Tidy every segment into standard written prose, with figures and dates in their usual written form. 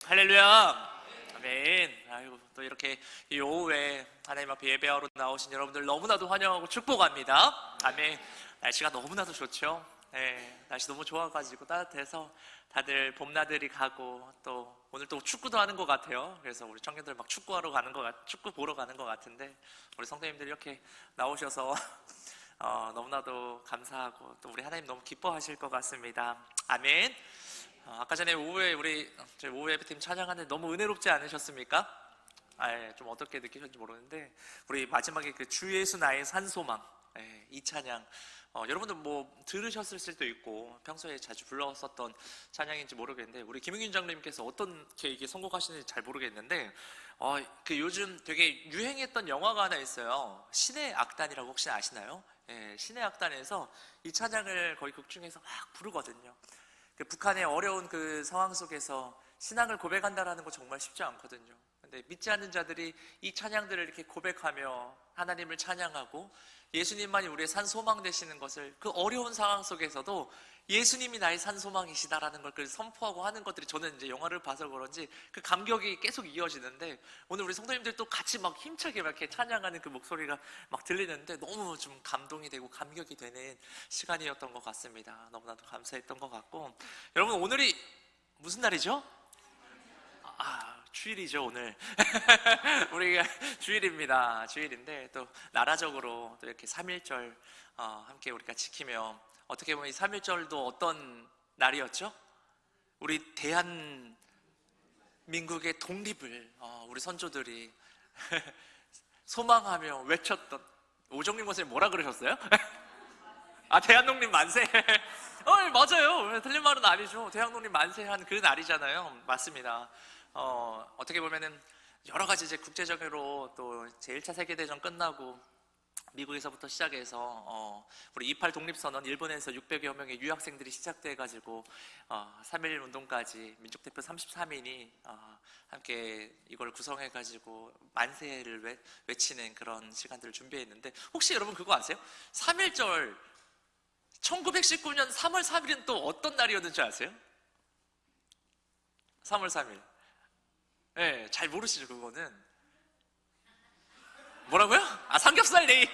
할렐루야. 아멘. 아이고, 또 이렇게 이 오후에 하나님 앞에 예배하러 나오신 여러분들 너무나도 환영하고 축복합니다. 아멘. 날씨가 너무나도 좋죠. 네, 날씨 너무 좋아가지고 따뜻해서 다들 봄나들이 가고 또 오늘 또 축구도 하는 것 같아요. 그래서 우리 청년들 막 축구하러 가는 축구 보러 가는 것 같은데 우리 성도님들 이렇게 나오셔서 너무나도 감사하고 또 우리 하나님 너무 기뻐하실 것 같습니다. 아멘. 아까 전에 오후에 저희 오후 예배팀 찬양하는데 너무 은혜롭지 않으셨습니까? 좀 어떻게 느끼셨는지 모르는데 우리 마지막에 그 주 예수 나의 산소망, 이 찬양 여러분들 뭐 들으셨을 수도 있고 평소에 자주 불렀었던 찬양인지 모르겠는데 우리 김용윤 장로님께서 어떻게 이게 선곡하시는지 잘 모르겠는데 그 요즘 되게 유행했던 영화가 하나 있어요. 신의 악단이라고 혹시 아시나요? 신의 악단에서 이 찬양을 거의 극중에서 막 부르거든요. 북한의 어려운 그 상황 속에서 신앙을 고백한다라는 거 정말 쉽지 않거든요. 근데 믿지 않는 자들이 이 찬양들을 이렇게 고백하며 하나님을 찬양하고 예수님만이 우리의 산 소망 되시는 것을 그 어려운 상황 속에서도 예수님이 나의 산 소망이시다라는 걸 선포하고 하는 것들이 저는 이제 영화를 봐서 그런지 그 감격이 계속 이어지는데 오늘 우리 성도님들 또 같이 막 힘차게 막 이렇게 찬양하는 그 목소리가 막 들리는데 너무 좀 감동이 되고 감격이 되는 시간이었던 것 같습니다. 너무나도 감사했던 것 같고 여러분 오늘이 무슨 날이죠? 주일이죠 오늘. 우리가 주일입니다. 주일인데 또 나라적으로 또 이렇게 3.1절 함께 우리가 지키며 어떻게 보면 이 3.1절도 어떤 날이었죠? 우리 대한민국의 독립을 우리 선조들이 소망하며 외쳤던 오정림 선생님 뭐라 그러셨어요? 대한독립 만세. 맞아요. 틀린 말은 아니죠. 대한독립 만세한 그 날이잖아요. 맞습니다. 어떻게 보면은 여러 가지 이제 국제적으로 또 제1차 세계대전 끝나고 미국에서부터 시작해서 우리 28 독립선언 일본에서 600여 명의 유학생들이 시작돼가지고 3.1 운동까지 민족대표 33인이 함께 이걸 구성해가지고 만세를 외치는 그런 시간들을 준비했는데 혹시 여러분 그거 아세요? 3.1절 1919년 3월 3일은 또 어떤 날이었는지 아세요? 3월 3일. 네, 잘 모르시죠 그거는. 뭐라고요? 삼겹살 데이.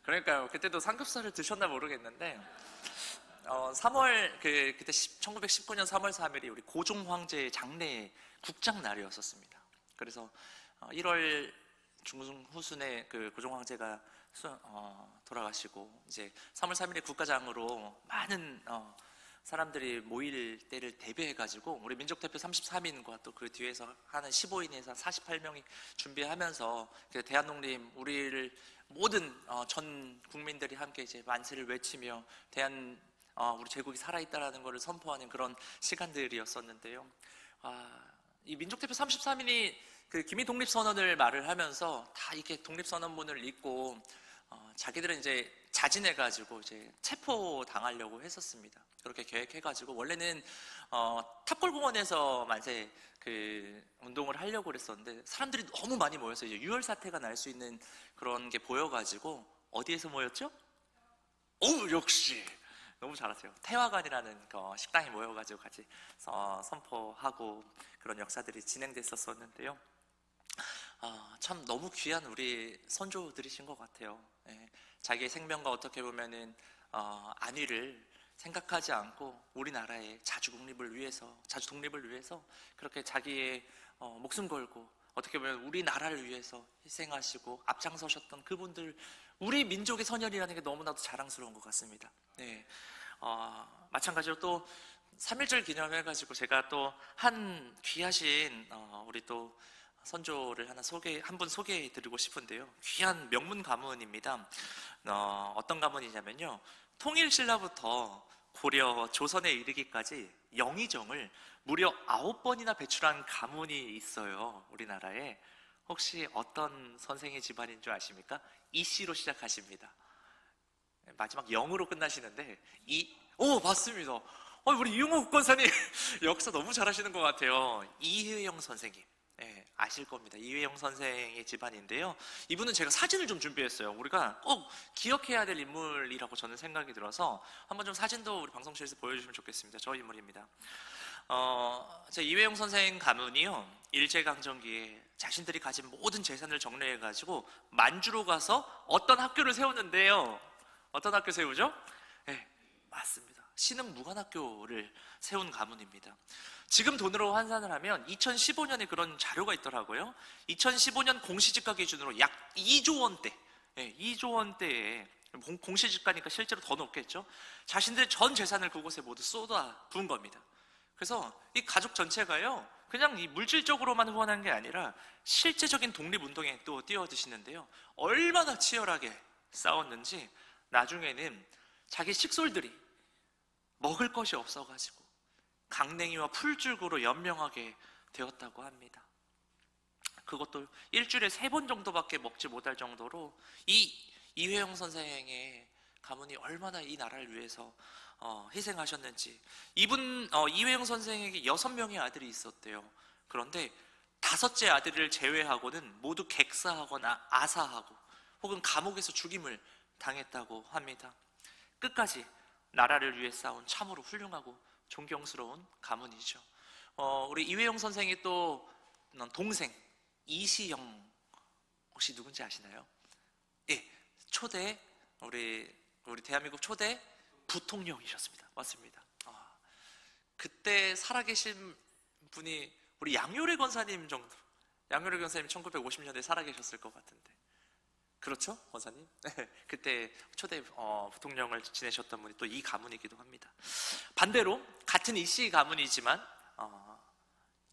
그러니까요. 그때도 삼겹살을 드셨나 모르겠는데 3월 그때 1919년 3월 3일이 우리 고종 황제의 장례 국장 날이었었습니다. 그래서 1월 중후순에 그 고종 황제가 돌아가시고 이제 3월 3일에 국가장으로 많은 사람들이 모일 때를 대비해가지고 우리 민족대표 33인과 또 그 뒤에서 하는 15인에서 48명이 준비하면서 대한독립 우리를 모든 전 국민들이 함께 이제 만세를 외치며 우리 제국이 살아있다라는 것을 선포하는 그런 시간들이었었는데요. 이 민족대표 33인이 그 기미독립선언을 말을 하면서 다 이렇게 독립선언문을 읽고 자기들은 이제 자진해가지고 이제 체포당하려고 했었습니다. 그렇게 계획해가지고 원래는 탑골공원에서 만세 그 운동을 하려고 그랬었는데 사람들이 너무 많이 모여서 이제 유혈 사태가 날 수 있는 그런 게 보여가지고 어디에서 모였죠? 역시 너무 잘하세요. 태화관이라는 식당에 모여가지고 같이 선포하고 그런 역사들이 진행됐었는데요. 참 너무 귀한 우리 선조들이신 것 같아요. 자기의 생명과 어떻게 보면은 안위를 생각하지 않고 우리나라의 자주 독립을 위해서 그렇게 자기의 목숨 걸고 어떻게 보면 우리나라를 위해서 희생하시고 앞장서셨던 그분들 우리 민족의 선열이라는 게 너무나도 자랑스러운 것 같습니다. 마찬가지로 또 3.1절 기념해가지고 제가 또 한 귀하신 우리 또 선조를 한 분 소개해드리고 싶은데요. 귀한 명문 가문입니다. 어떤 가문이냐면요. 통일신라부터 고려 조선에 이르기까지 영의정을 무려 9번이나 배출한 가문이 있어요. 우리나라에. 혹시 어떤 선생의 집안인 줄 아십니까? 이씨로 시작하십니다. 마지막 영으로 끝나시는데 맞습니다. 우리 이용호 국권사님 역사 너무 잘하시는 것 같아요. 이혜영 선생님. 네, 아실 겁니다. 이회영 선생의 집안인데요. 이분은 제가 사진을 좀 준비했어요. 우리가 꼭 기억해야 될 인물이라고 저는 생각이 들어서 한번 좀 사진도 우리 방송실에서 보여주시면 좋겠습니다. 저 인물입니다. 제 이회영 선생 가문이요, 일제강점기에 자신들이 가진 모든 재산을 정리해가지고 만주로 가서 어떤 학교를 세웠는데요. 어떤 학교 세우죠? 네, 맞습니다. 신흥무관학교를 세운 가문입니다. 지금 돈으로 환산을 하면 2015년에 그런 자료가 있더라고요. 2015년 공시지가 기준으로 약 2조 원대, 2조 원대에, 공시지가니까 실제로 더 높겠죠. 자신들의 전 재산을 그곳에 모두 쏟아 부은 겁니다. 그래서 이 가족 전체가요, 그냥 이 물질적으로만 후원한 게 아니라 실제적인 독립운동에 또 뛰어드시는데요. 얼마나 치열하게 싸웠는지 나중에는 자기 식솔들이 먹을 것이 없어가지고 강냉이와 풀죽으로 연명하게 되었다고 합니다. 그것도 일주일에 3번 정도밖에 먹지 못할 정도로 이 이회영 선생의 가문이 얼마나 이 나라를 위해서 희생하셨는지. 이회영 선생에게 6명의 아들이 있었대요. 그런데 5째 아들을 제외하고는 모두 객사하거나 아사하고 혹은 감옥에서 죽임을 당했다고 합니다. 끝까지 나라를 위해 싸운 참으로 훌륭하고 존경스러운 가문이죠. 우리 이회영 선생의 또 동생 이시영, 혹시 누군지 아시나요? 예, 초대 우리 대한민국 초대 부통령이셨습니다. 맞습니다. 그때 살아계신 분이 우리 양요래 권사님 정도. 양요래 권사님 1950년대에 살아계셨을 것 같은데. 그렇죠, 권사님? 그때 초대 부통령을 지내셨던 분이 또 이 가문이기도 합니다. 반대로 같은 이씨 가문이지만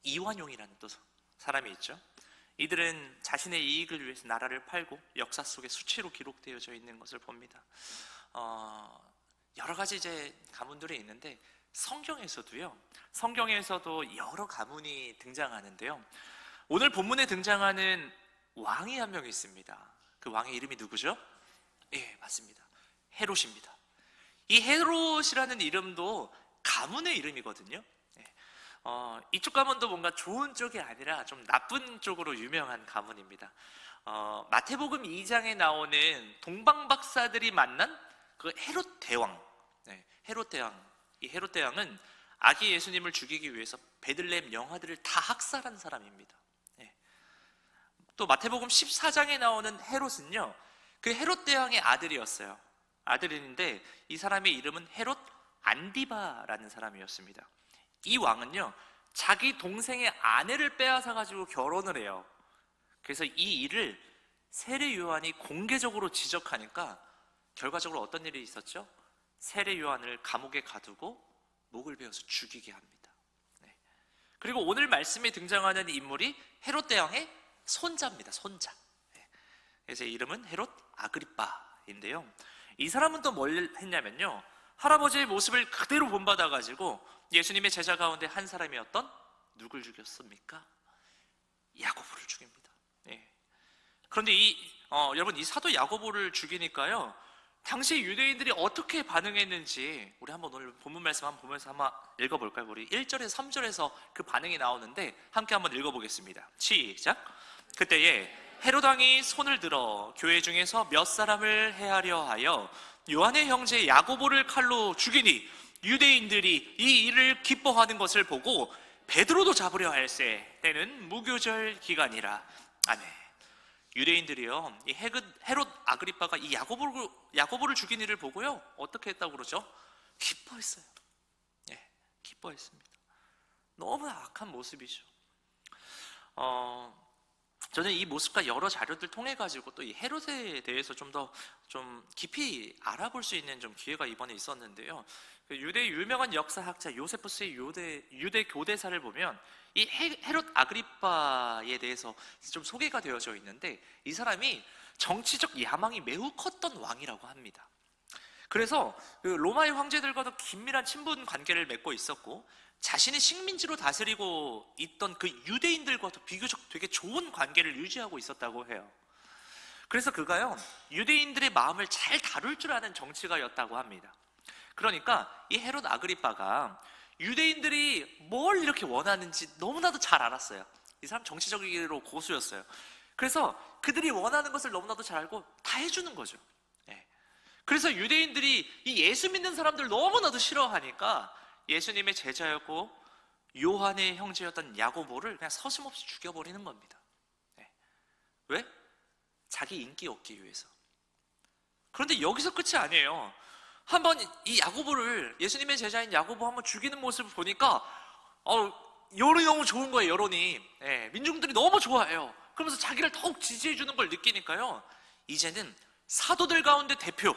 이완용이라는 또 사람이 있죠. 이들은 자신의 이익을 위해서 나라를 팔고 역사 속에 수치로 기록되어져 있는 것을 봅니다. 여러 가지 이제 가문들이 있는데 성경에서도 여러 가문이 등장하는데요. 오늘 본문에 등장하는 왕이 한 명 있습니다. 그 왕의 이름이 누구죠? 예, 맞습니다. 헤롯입니다. 이 헤롯이라는 이름도 가문의 이름이거든요. 이쪽 가문도 뭔가 좋은 쪽이 아니라 좀 나쁜 쪽으로 유명한 가문입니다. 마태복음 2장에 나오는 동방 박사들이 만난 그 헤롯 대왕, 헤롯 대왕. 이 헤롯 대왕은 아기 예수님을 죽이기 위해서 베들레헴 영아들을 다 학살한 사람입니다. 또 마태복음 14장에 나오는 헤롯은요, 그 헤롯 대왕의 아들이었어요. 아들인데 이 사람의 이름은 헤롯 안디바라는 사람이었습니다. 이 왕은요, 자기 동생의 아내를 빼앗아 가지고 결혼을 해요. 그래서 이 일을 세례 요한이 공개적으로 지적하니까 결과적으로 어떤 일이 있었죠? 세례 요한을 감옥에 가두고 목을 베어서 죽이게 합니다. 그리고 오늘 말씀에 등장하는 인물이 헤롯 대왕의 손자입니다. 손자. 그래서 이름은 헤롯 아그리빠인데요. 이 사람은 또 뭘 했냐면요, 할아버지의 모습을 그대로 본받아가지고 예수님의 제자 가운데 한 사람이었던 누굴 죽였습니까? 야고보를 죽입니다. 그런데 여러분, 이 사도 야고보를 죽이니까요, 당시 유대인들이 어떻게 반응했는지 우리 한번 오늘 본문 말씀 한번 보면서 한번 읽어볼까요? 우리 1절에서 3절에서 그 반응이 나오는데 함께 한번 읽어보겠습니다. 시작. 그때에 헤롯 왕이 손을 들어 교회 중에서 몇 사람을 해하려 하여 요한의 형제 야고보를 칼로 죽이니 유대인들이 이 일을 기뻐하는 것을 보고 베드로도 잡으려 할세. 때는 무교절 기간이라. 아멘. 유대인들이요, 이 헤롯 아그리빠가 이 야고보를 죽인 일을 보고요, 어떻게 했다고 그러죠? 기뻐했어요. 기뻐했습니다. 너무 악한 모습이죠. 저는 이 모습과 여러 자료들 통해 가지고 또 이 헤롯에 대해서 좀 더 깊이 알아볼 수 있는 좀 기회가 이번에 있었는데요. 그 유대의 유명한 역사학자 요세푸스의 유대 교대사를 보면 이 헤롯 아그리빠에 대해서 좀 소개가 되어져 있는데, 이 사람이 정치적 야망이 매우 컸던 왕이라고 합니다. 그래서 그 로마의 황제들과도 긴밀한 친분 관계를 맺고 있었고, 자신이 식민지로 다스리고 있던 그 유대인들과도 비교적 되게 좋은 관계를 유지하고 있었다고 해요. 그래서 그가요, 유대인들의 마음을 잘 다룰 줄 아는 정치가였다고 합니다. 그러니까 이 헤롯 아그리빠가 유대인들이 뭘 이렇게 원하는지 너무나도 잘 알았어요. 이 사람 정치적으로 고수였어요. 그래서 그들이 원하는 것을 너무나도 잘 알고 다 해주는 거죠. 예. 그래서 유대인들이 이 예수 믿는 사람들 너무나도 싫어하니까 예수님의 제자였고 요한의 형제였던 야고보를 그냥 서슴없이 죽여버리는 겁니다. 예. 왜? 자기 인기 얻기 위해서. 그런데 여기서 끝이 아니에요. 한번 이 야고보를, 예수님의 제자인 야고보 한번 죽이는 모습을 보니까 여론이 너무 좋은 거예요. 여론이. 예, 민중들이 너무 좋아해요. 그러면서 자기를 더욱 지지해 주는 걸 느끼니까요, 이제는 사도들 가운데 대표,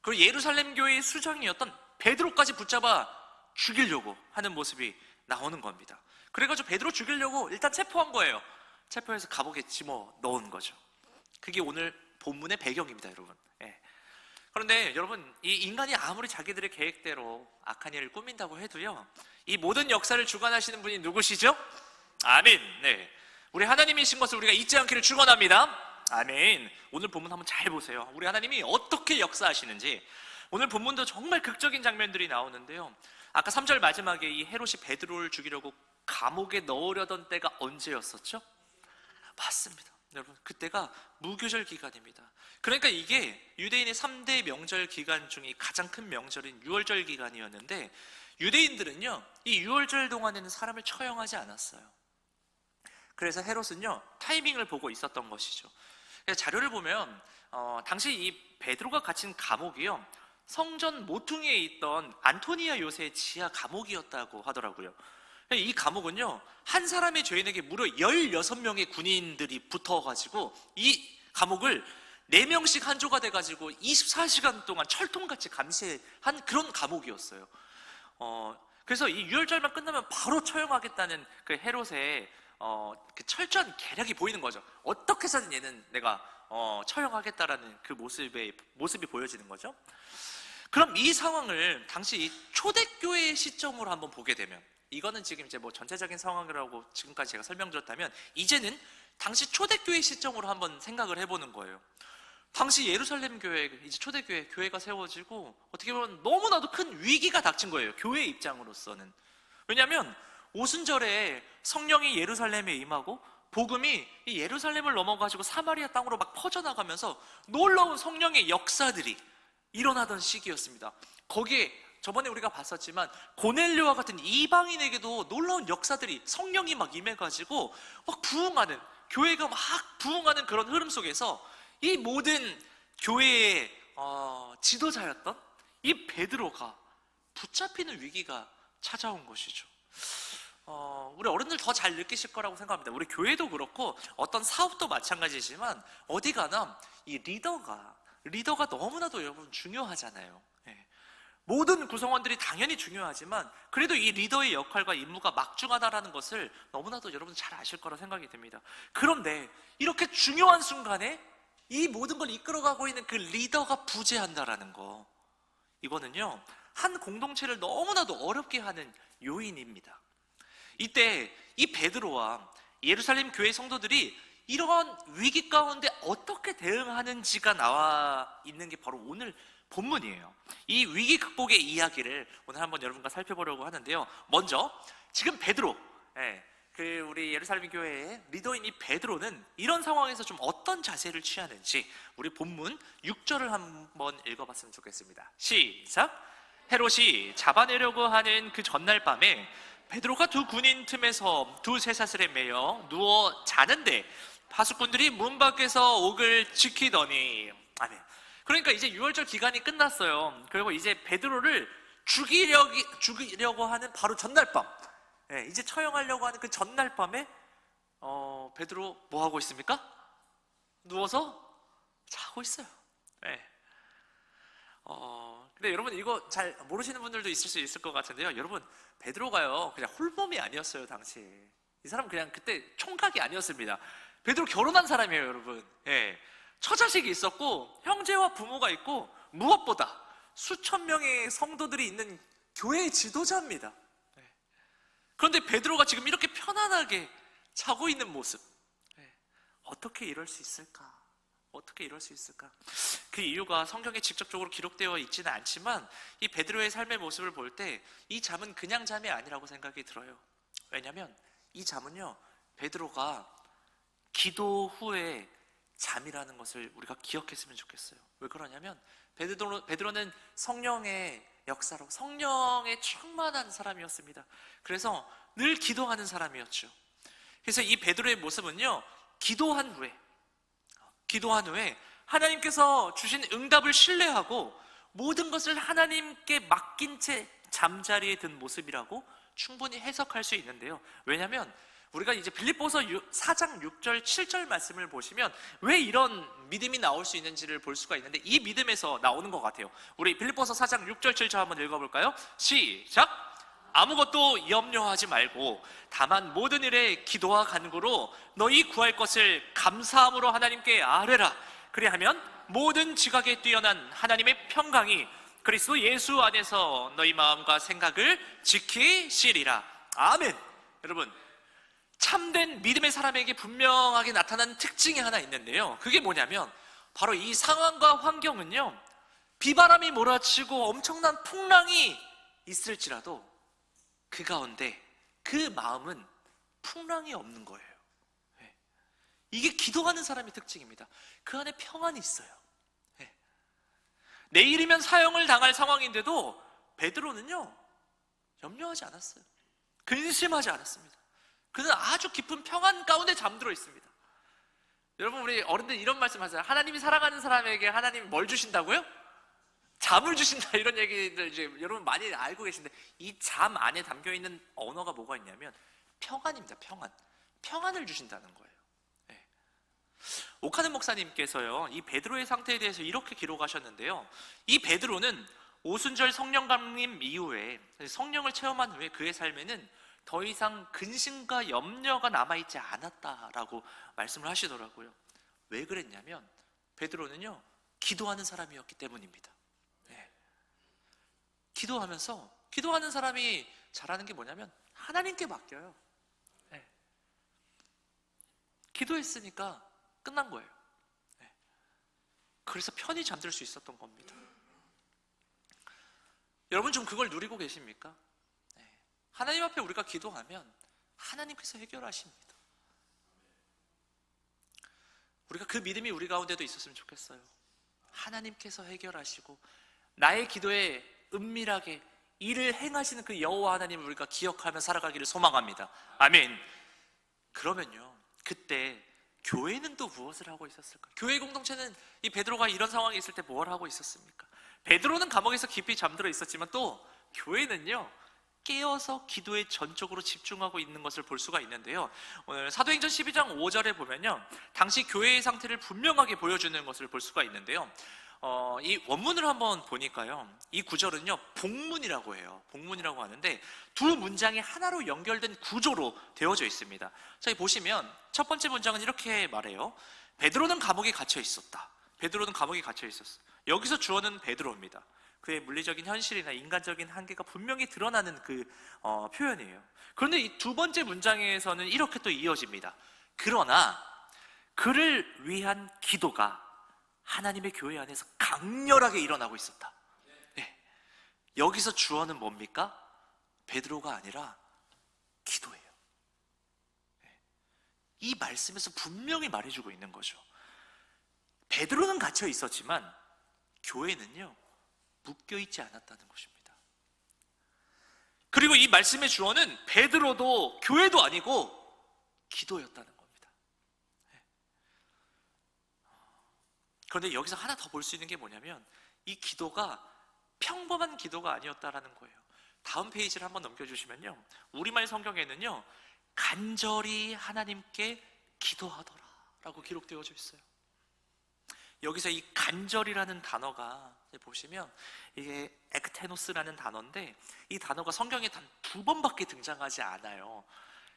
그리고 예루살렘 교회의 수장이었던 베드로까지 붙잡아 죽이려고 하는 모습이 나오는 겁니다. 그래가지고 베드로 죽이려고 일단 체포한 거예요. 체포해서 감옥에 집어넣은 거죠. 그게 오늘 본문의 배경입니다, 여러분. 예. 그런데 여러분, 이 인간이 아무리 자기들의 계획대로 악한 일을 꾸민다고 해도요, 이 모든 역사를 주관하시는 분이 누구시죠? 아멘. 네, 우리 하나님이신 것을 우리가 잊지 않기를 축원합니다. 아멘. 오늘 본문 한번 잘 보세요. 우리 하나님이 어떻게 역사하시는지. 오늘 본문도 정말 극적인 장면들이 나오는데요, 아까 3절 마지막에 이 헤롯이 베드로를 죽이려고 감옥에 넣으려던 때가 언제였었죠? 맞습니다, 여러분. 그때가 무교절 기간입니다. 그러니까 이게 유대인의 3대 명절 기간 중에 가장 큰 명절인 유월절 기간이었는데, 유대인들은요 이 유월절 동안에는 사람을 처형하지 않았어요. 그래서 헤롯은요 타이밍을 보고 있었던 것이죠. 자료를 보면 당시 이 베드로가 갇힌 감옥이요, 성전 모퉁이에 있던 안토니아 요새의 지하 감옥이었다고 하더라고요. 이 감옥은요 한 사람의 죄인에게 무려 16명의 군인들이 붙어가지고 이 감옥을 4명씩 한 조가 돼가지고 24시간 동안 철통같이 감시한 그런 감옥이었어요. 그래서 이 유월절만 끝나면 바로 처형하겠다는 그 헤롯의 그 철저한 계략이 보이는 거죠. 어떻게 해서든 얘는 내가 처형하겠다라는 그 모습이 보여지는 거죠. 그럼 이 상황을 당시 초대교회의 시점으로 한번 보게 되면, 이거는 지금 이제 뭐 전체적인 상황이라고 지금까지 제가 설명드렸다면, 이제는 당시 초대교회 시점으로 한번 생각을 해보는 거예요. 당시 예루살렘 교회, 이제 초대교회, 교회가 세워지고 어떻게 보면 너무나도 큰 위기가 닥친 거예요, 교회 입장으로서는. 왜냐하면 오순절에 성령이 예루살렘에 임하고 복음이 이 예루살렘을 넘어가지고 사마리아 땅으로 막 퍼져나가면서 놀라운 성령의 역사들이 일어나던 시기였습니다. 거기에 저번에 우리가 봤었지만 고넬료와 같은 이방인에게도 놀라운 역사들이, 성령이 막 임해가지고 막 부흥하는, 교회가 막 부흥하는 그런 흐름 속에서 이 모든 교회의 지도자였던 이 베드로가 붙잡히는 위기가 찾아온 것이죠. 우리 어른들 더 잘 느끼실 거라고 생각합니다. 우리 교회도 그렇고 어떤 사업도 마찬가지지만 어디 가나 이 리더가 너무나도 여러분 중요하잖아요. 예. 모든 구성원들이 당연히 중요하지만 그래도 이 리더의 역할과 임무가 막중하다라는 것을 너무나도 여러분 잘 아실 거라 생각이 듭니다. 그런데 이렇게 중요한 순간에 이 모든 걸 이끌어가고 있는 그 리더가 부재한다라는 거, 이거는요 한 공동체를 너무나도 어렵게 하는 요인입니다. 이때 이 베드로와 예루살렘 교회 성도들이 이런 위기 가운데 어떻게 대응하는지가 나와 있는 게 바로 오늘 본문이에요. 이 위기 극복의 이야기를 오늘 한번 여러분과 살펴보려고 하는데요, 먼저 지금 베드로, 우리 예루살렘 교회의 리더인 이 베드로는 이런 상황에서 좀 어떤 자세를 취하는지 우리 본문 6절을 한번 읽어봤으면 좋겠습니다. 시작! 헤롯이 잡아내려고 하는 그 전날 밤에 베드로가 두 군인 틈에서 두 쇠사슬에 매여 누워 자는데 파수꾼들이 문 밖에서 옥을 지키더니. 아멘. 그러니까 이제 유월절 기간이 끝났어요. 그리고 이제 베드로를 죽이려고 하는 바로 전날 밤, 이제 처형하려고 하는 그 전날 밤에 베드로 뭐 하고 있습니까? 누워서 자고 있어요. 근데 여러분 이거 잘 모르시는 분들도 있을 수 있을 것 같은데요, 여러분 베드로가요 그냥 홀몸이 아니었어요. 당시 이 사람 그냥 그때 총각이 아니었습니다. 베드로 결혼한 사람이에요, 여러분. 처자식이 있었고 형제와 부모가 있고 무엇보다 수천 명의 성도들이 있는 교회의 지도자입니다. 그런데 베드로가 지금 이렇게 편안하게 자고 있는 모습, 어떻게 이럴 수 있을까? 어떻게 이럴 수 있을까? 그 이유가 성경에 직접적으로 기록되어 있지는 않지만 이 베드로의 삶의 모습을 볼 때 이 잠은 그냥 잠이 아니라고 생각이 들어요. 왜냐하면 이 잠은요 베드로가 기도 후에 잠이라는 것을 우리가 기억했으면 좋겠어요. 왜 그러냐면 베드로는 성령의 역사로 성령에 충만한 사람이었습니다. 그래서 늘 기도하는 사람이었죠. 그래서 이 베드로의 모습은요, 기도한 후에 하나님께서 주신 응답을 신뢰하고 모든 것을 하나님께 맡긴 채 잠자리에 든 모습이라고 충분히 해석할 수 있는데요. 왜냐하면 우리가 이제 빌립보서 4장 6절 7절 말씀을 보시면 왜 이런 믿음이 나올 수 있는지를 볼 수가 있는데, 이 믿음에서 나오는 것 같아요. 우리 빌립보서 4장 6절 7절 한번 읽어볼까요? 시작! 아무것도 염려하지 말고 다만 모든 일에 기도와 간구로 너희 구할 것을 감사함으로 하나님께 아뢰라. 그리하면 모든 지각에 뛰어난 하나님의 평강이 그리스도 예수 안에서 너희 마음과 생각을 지키시리라. 아멘. 여러분, 참된 믿음의 사람에게 분명하게 나타나는 특징이 하나 있는데요, 그게 뭐냐면 바로 이 상황과 환경은요, 비바람이 몰아치고 엄청난 풍랑이 있을지라도 그 가운데 그 마음은 풍랑이 없는 거예요. 이게 기도하는 사람의 특징입니다. 그 안에 평안이 있어요. 내일이면 사형을 당할 상황인데도 베드로는요, 염려하지 않았어요. 근심하지 않았습니다. 그는 아주 깊은 평안 가운데 잠들어 있습니다. 여러분, 우리 어른들 이런 말씀 하세요. 하나님이 사랑하는 사람에게 하나님이 뭘 주신다고요? 잠을 주신다, 이런 얘기들 이제 여러분 많이 알고 계신데, 이 잠 안에 담겨 있는 언어가 뭐가 있냐면 평안입니다. 평안을 주신다는 거예요. 오카는 목사님께서요, 이 베드로의 상태에 대해서 이렇게 기록하셨는데요, 이 베드로는 오순절 성령 강림 이후에 성령을 체험한 후에 그의 삶에는 더 이상 근심과 염려가 남아있지 않았다라고 말씀을 하시더라고요. 왜 그랬냐면 베드로는요, 기도하는 사람이었기 때문입니다. 기도하는 사람이 잘하는 게 뭐냐면 하나님께 맡겨요. 기도했으니까 끝난 거예요. 그래서 편히 잠들 수 있었던 겁니다. 여러분, 좀 그걸 누리고 계십니까? 하나님 앞에 우리가 기도하면 하나님께서 해결하십니다. 우리가 그 믿음이 우리 가운데도 있었으면 좋겠어요. 하나님께서 해결하시고 나의 기도에 은밀하게 일을 행하시는 그 여호와 하나님을 우리가 기억하며 살아가기를 소망합니다. 아멘. 그러면요, 그때 교회는 또 무엇을 하고 있었을까? 교회 공동체는 이 베드로가 이런 상황에 있을 때 뭘 하고 있었습니까? 베드로는 감옥에서 깊이 잠들어 있었지만 또 교회는요, 깨어서 기도에 전적으로 집중하고 있는 것을 볼 수가 있는데요, 오늘 사도행전 12장 5절에 보면요, 당시 교회의 상태를 분명하게 보여주는 것을 볼 수가 있는데요, 이 원문을 한번 보니까요, 이 구절은요, 복문이라고 해요. 복문이라고 하는데 두 문장이 하나로 연결된 구조로 되어져 있습니다. 자, 보시면 첫 번째 문장은 이렇게 말해요. 베드로는 감옥에 갇혀 있었다. 베드로는 감옥에 갇혀 있었어. 여기서 주어는 베드로입니다. 그의 물리적인 현실이나 인간적인 한계가 분명히 드러나는 그 표현이에요. 그런데 이 두 번째 문장에서는 이렇게 또 이어집니다. 그러나 그를 위한 기도가 하나님의 교회 안에서 강렬하게 일어나고 있었다. 여기서 주어는 뭡니까? 베드로가 아니라 기도예요. 이 말씀에서 분명히 말해주고 있는 거죠. 베드로는 갇혀 있었지만 교회는요, 묶여있지 않았다는 것입니다. 그리고 이 말씀의 주어는 베드로도 교회도 아니고 기도였다는 겁니다. 그런데 여기서 하나 더 볼 수 있는 게 뭐냐면 이 기도가 평범한 기도가 아니었다라는 거예요. 다음 페이지를 한번 넘겨주시면요, 우리말 성경에는요, 간절히 하나님께 기도하더라 라고 기록되어져 있어요. 여기서 이 간절이라는 단어가 보시면 이게 ektenos라는 단어인데, 이 단어가 성경에 단 2번밖에 등장하지 않아요.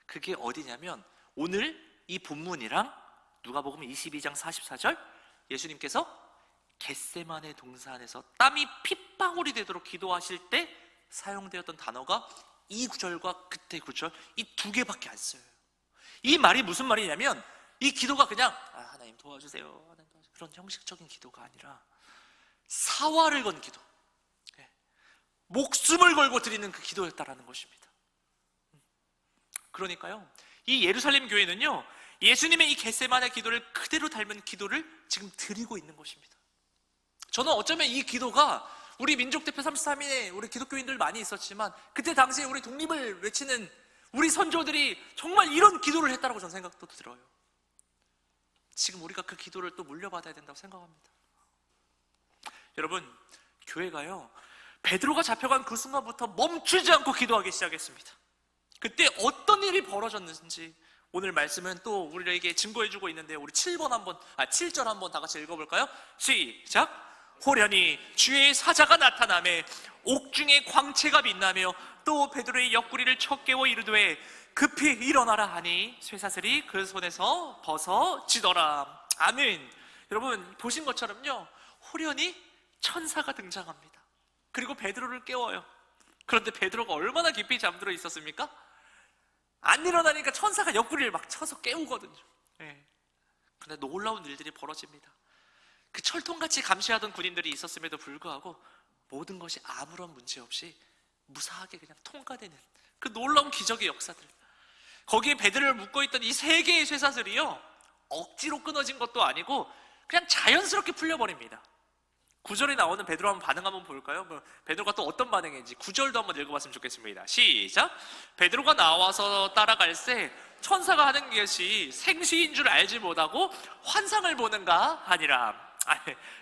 그게 어디냐면 오늘 이 본문이랑 누가복음 22장 44절, 예수님께서 겟세마네 동산에서 땀이 핏방울이 되도록 기도하실 때 사용되었던 단어가 이 구절과 그때 구절, 이 2개밖에 안 써요. 이 말이 무슨 말이냐면 이 기도가 그냥 하나님 도와주세요, 하나님 도와주세요, 그런 형식적인 기도가 아니라 사활을 건 기도, 목숨을 걸고 드리는 그 기도였다라는 것입니다. 그러니까요, 이 예루살렘 교회는요, 예수님의 이 겟세마네 기도를 그대로 닮은 기도를 지금 드리고 있는 것입니다. 저는 어쩌면 이 기도가 우리 민족대표 33인의 우리 기독교인들 많이 있었지만 그때 당시에 우리 독립을 외치는 우리 선조들이 정말 이런 기도를 했다고 저는 생각도 들어요. 지금 우리가 그 기도를 또 물려받아야 된다고 생각합니다. 여러분, 교회가요, 베드로가 잡혀간 그 순간부터 멈추지 않고 기도하기 시작했습니다. 그때 어떤 일이 벌어졌는지 오늘 말씀은 또 우리에게 증거해주고 있는데, 우리 7절 한번 다 같이 읽어볼까요? 시작! 호련히 주의 사자가 나타나매 옥중에 광채가 빛나며 또 베드로의 옆구리를 쳐 깨워 이르되 급히 일어나라 하니 쇠사슬이 그 손에서 벗어지더라. 아멘. 여러분, 보신 것처럼요, 호련히 천사가 등장합니다. 그리고 베드로를 깨워요. 그런데 베드로가 얼마나 깊이 잠들어 있었습니까? 안 일어나니까 천사가 옆구리를 막 쳐서 깨우거든요. 그런데 놀라운 일들이 벌어집니다. 그 철통같이 감시하던 군인들이 있었음에도 불구하고 모든 것이 아무런 문제 없이 무사하게 그냥 통과되는 그 놀라운 기적의 역사들, 거기에 베드로를 묶어있던 이 3개의 쇠사슬이요, 억지로 끊어진 것도 아니고 그냥 자연스럽게 풀려버립니다. 9절에 나오는 베드로 한번 반응 한번 볼까요? 베드로가 또 어떤 반응인지 9절도 한번 읽어봤으면 좋겠습니다. 시작! 베드로가 나와서 따라갈새 천사가 하는 것이 생시인 줄 알지 못하고 환상을 보는가 하니라.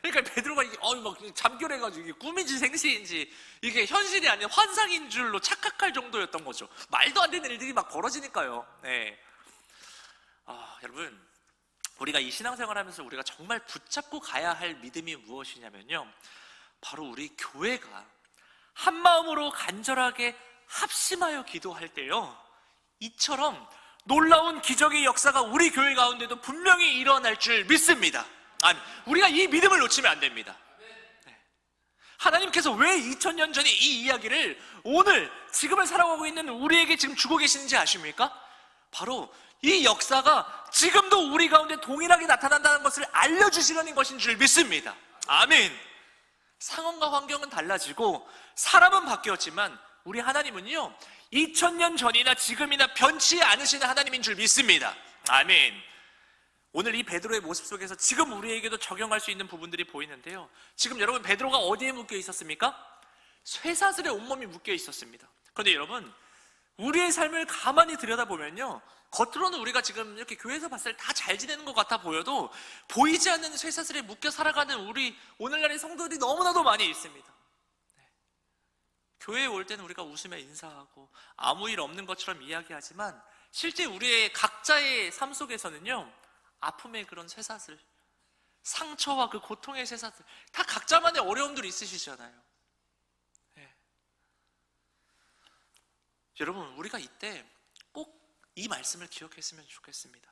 그러니까 베드로가 이게 막 잠결해가지고 이게 꿈인지 생시인지 이게 현실이 아닌 환상인 줄로 착각할 정도였던 거죠. 말도 안 되는 일들이 막 벌어지니까요. 여러분, 우리가 이 신앙생활 하면서 우리가 정말 붙잡고 가야 할 믿음이 무엇이냐면요, 바로 우리 교회가 한 마음으로 간절하게 합심하여 기도할 때요, 이처럼 놀라운 기적의 역사가 우리 교회 가운데도 분명히 일어날 줄 믿습니다. 아니, 우리가 이 믿음을 놓치면 안 됩니다. 하나님께서 왜 2000년 전에 이 이야기를 오늘 지금을 살아가고 있는 우리에게 지금 주고 계시는지 아십니까? 바로 이 역사가 지금도 우리 가운데 동일하게 나타난다는 것을 알려주시려는 것인 줄 믿습니다. 아멘. 상황과 환경은 달라지고 사람은 바뀌었지만 우리 하나님은요, 2000년 전이나 지금이나 변치 않으시는 하나님인 줄 믿습니다. 아멘. 오늘 이 베드로의 모습 속에서 지금 우리에게도 적용할 수 있는 부분들이 보이는데요, 지금 여러분, 베드로가 어디에 묶여 있었습니까? 쇠사슬에 온몸이 묶여 있었습니다. 그런데 여러분, 우리의 삶을 가만히 들여다보면요, 겉으로는 우리가 지금 이렇게 교회에서 봤을 때 다 잘 지내는 것 같아 보여도 보이지 않는 쇠사슬에 묶여 살아가는 우리 오늘날의 성도들이 너무나도 많이 있습니다. 교회에 올 때는 우리가 웃으며 인사하고 아무 일 없는 것처럼 이야기하지만 실제 우리의 각자의 삶 속에서는요, 아픔의 그런 쇠사슬, 상처와 그 고통의 쇠사슬, 다 각자만의 어려움들이 있으시잖아요. 여러분, 우리가 이때 꼭 이 말씀을 기억했으면 좋겠습니다.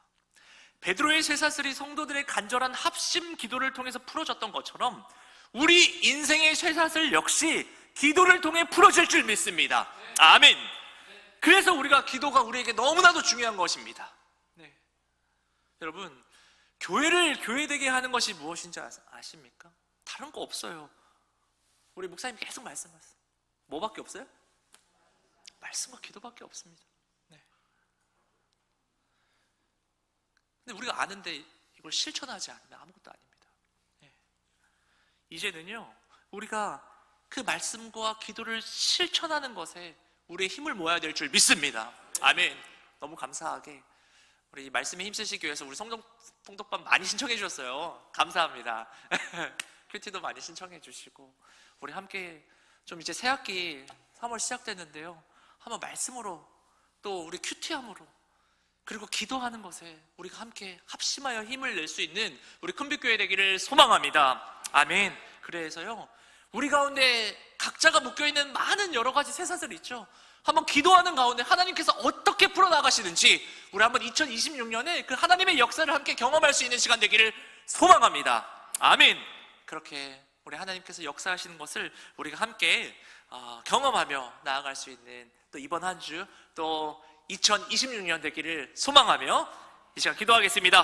베드로의 쇠사슬이 성도들의 간절한 합심 기도를 통해서 풀어졌던 것처럼 우리 인생의 쇠사슬 역시 기도를 통해 풀어질 줄 믿습니다. 아멘. 그래서 기도가 우리에게 너무나도 중요한 것입니다. 여러분, 교회를 교회되게 하는 것이 무엇인지 아십니까? 다른 거 없어요. 우리 목사님 계속 말씀하세요. 뭐밖에 없어요? 말씀과 기도밖에 없습니다. 근데 우리가 아는데 이걸 실천하지 않으면 아무것도 아닙니다. 이제는요, 우리가 그 말씀과 기도를 실천하는 것에 우리의 힘을 모아야 될 줄 믿습니다. 아멘. 너무 감사하게 우리 말씀에 힘쓰시기 위해서 우리 통독반 많이 신청해 주셨어요. 감사합니다. 큐티도 많이 신청해 주시고 우리 함께 좀 이제 새학기 3월 시작됐는데요, 한번 말씀으로 또 우리 큐티함으로 그리고 기도하는 것에 우리가 함께 합심하여 힘을 낼 수 있는 우리 큰빛교회 되기를 소망합니다. 아멘. 그래서요, 우리 가운데 각자가 묶여있는 많은 여러 가지 쇠사슬이 있죠. 한번 기도하는 가운데 하나님께서 어떻게 풀어나가시는지 우리 한번 2026년에 그 하나님의 역사를 함께 경험할 수 있는 시간 되기를 소망합니다. 아멘. 그렇게 우리 하나님께서 역사하시는 것을 우리가 함께 경험하며 나아갈 수 있는 또 이번 한 주 또 2026년 되기를 소망하며 이 시간 기도하겠습니다.